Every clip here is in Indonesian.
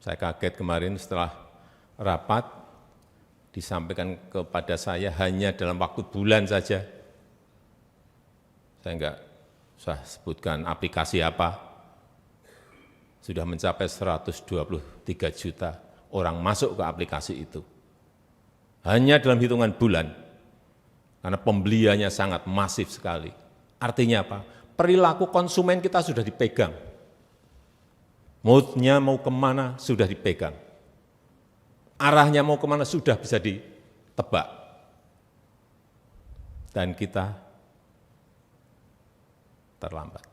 Saya kaget kemarin setelah rapat, disampaikan kepada saya hanya dalam waktu bulan saja. Saya enggak usah sebutkan aplikasi apa, sudah mencapai 123 juta orang masuk ke aplikasi itu. Hanya dalam hitungan bulan, karena pembeliannya sangat masif sekali. Artinya apa? Perilaku konsumen kita sudah dipegang. Moodnya mau kemana sudah dipegang. Arahnya mau kemana sudah bisa ditebak. Dan kita terlambat.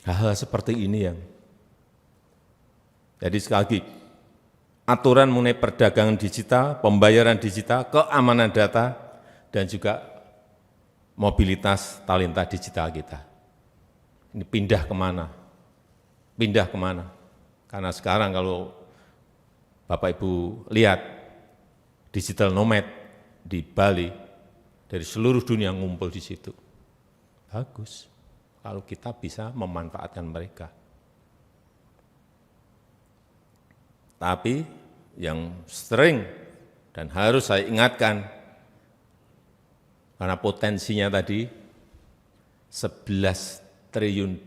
Hal-hal seperti ini yang jadi sekali lagi, aturan mengenai perdagangan digital, pembayaran digital, keamanan data, dan juga mobilitas talenta digital kita. Ini pindah kemana? Pindah kemana? Karena sekarang kalau Bapak Ibu lihat, digital nomad di Bali, dari seluruh dunia ngumpul di situ. Bagus, kalau kita bisa memanfaatkan mereka. Tapi yang sering dan harus saya ingatkan, karena potensinya tadi 11.250 triliun,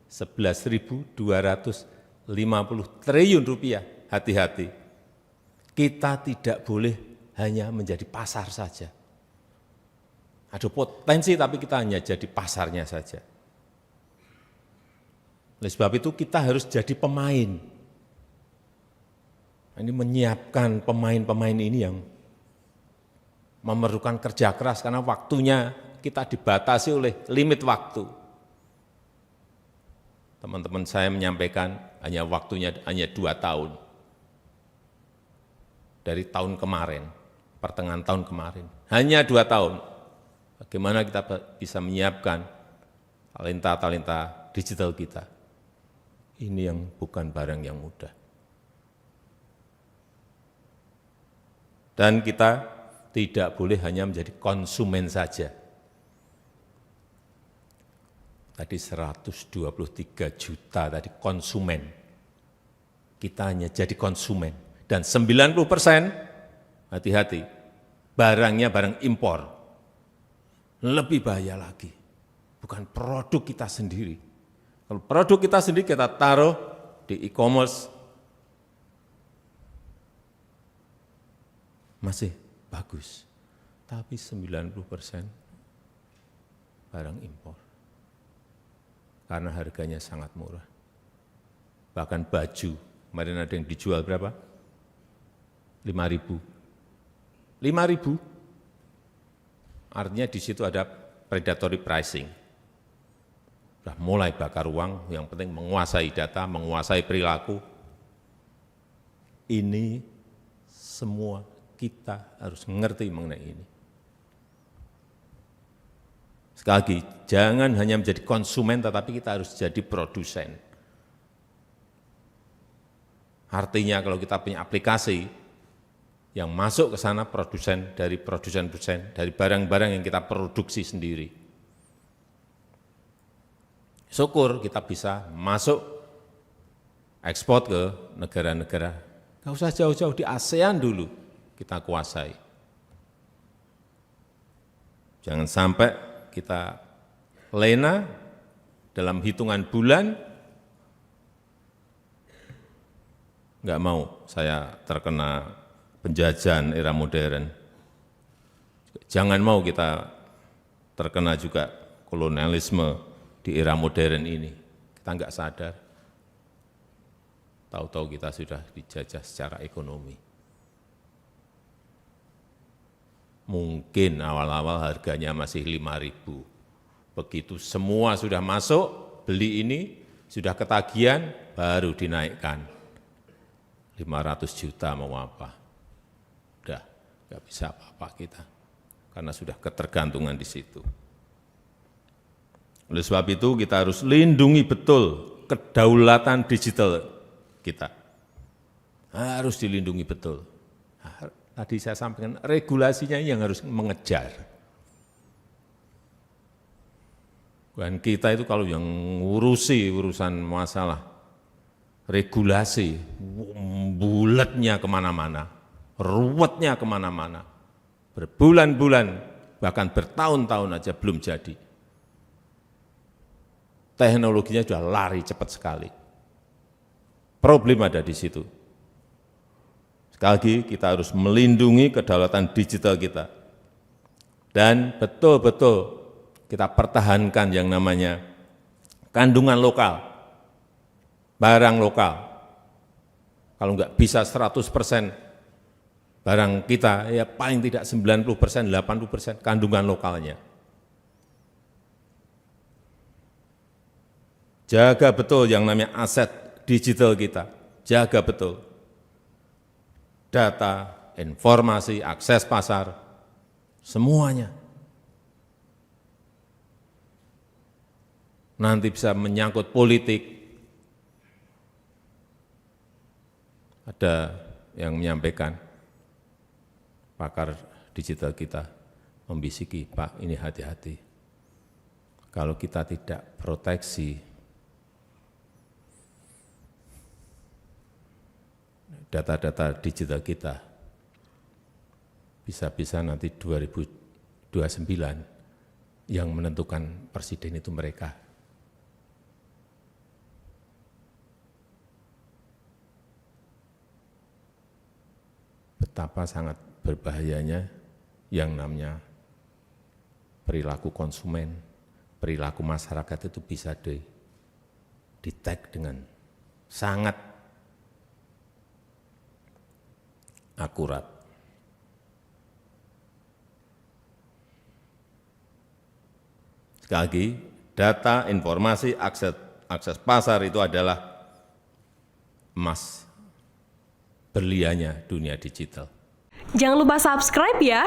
11.250 triliun rupiah, hati-hati. Kita tidak boleh hanya menjadi pasar saja. Ada potensi tapi kita hanya jadi pasarnya saja. Oleh sebab itu kita harus jadi pemain. Ini menyiapkan pemain-pemain ini yang memerlukan kerja keras karena waktunya kita dibatasi oleh limit waktu. Teman-teman saya menyampaikan hanya waktunya hanya 2 tahun. Dari tahun kemarin, pertengahan tahun kemarin. Hanya 2 tahun. Bagaimana kita bisa menyiapkan talenta-talenta digital kita. Ini yang bukan barang yang mudah. Dan kita tidak boleh hanya menjadi konsumen saja. Tadi 123 juta tadi konsumen. Kita hanya jadi konsumen. Dan 90%, hati-hati, barangnya barang impor. Lebih bahaya lagi, bukan produk kita sendiri. Kalau produk kita sendiri kita taruh di e-commerce, masih bagus. Tapi 90% barang impor. Karena harganya sangat murah. Bahkan baju, kemarin ada yang dijual berapa? 5.000. 5.000. Artinya di situ ada predatory pricing. Sudah mulai bakar uang, yang penting menguasai data, menguasai perilaku. Ini semua kita harus mengerti mengenai ini. Sekali lagi, jangan hanya menjadi konsumen, tetapi kita harus jadi produsen. Artinya kalau kita punya aplikasi yang masuk ke sana produsen, dari barang-barang yang kita produksi sendiri. Syukur kita bisa masuk ekspor ke negara-negara. Nggak usah jauh-jauh, di ASEAN dulu kita kuasai. Jangan sampai kita lena dalam hitungan bulan, nggak mau saya terkena penjajahan era modern. Jangan mau kita terkena juga kolonialisme di era modern ini. Kita nggak sadar. Tahu-tahu kita sudah dijajah secara ekonomi. Mungkin awal-awal harganya masih 5.000. Begitu semua sudah masuk, beli ini, sudah ketagihan, baru dinaikkan. 500 juta mau apa? Udah, nggak bisa apa-apa kita, karena sudah ketergantungan di situ. Oleh sebab itu kita harus lindungi betul kedaulatan digital kita. Harus dilindungi betul. Tadi saya sampaikan regulasinya yang harus mengejar. Dan kita itu kalau yang ngurusi urusan masalah regulasi, bulatnya kemana-mana, ruwetnya kemana-mana, berbulan-bulan, bahkan bertahun-tahun aja belum jadi. Teknologinya sudah lari cepat sekali. Problem ada di situ. Sekali lagi kita harus melindungi kedaulatan digital kita. Dan betul-betul kita pertahankan yang namanya kandungan lokal, barang lokal. Kalau enggak bisa 100% barang kita, ya paling tidak 90%, 80% kandungan lokalnya. Jaga betul yang namanya aset digital kita, jaga betul. Data, informasi, akses pasar, semuanya. Nanti bisa menyangkut politik. Ada yang menyampaikan, pakar digital kita membisiki, Pak, ini hati-hati. Kalau kita tidak proteksi data-data digital kita, bisa-bisa nanti 2029 yang menentukan presiden itu mereka. Betapa sangat berbahayanya yang namanya perilaku konsumen, perilaku masyarakat itu bisa di-tag dengan sangat akurat. Sekali lagi, data, informasi, akses pasar itu adalah emas berliannya dunia digital. Jangan lupa subscribe ya.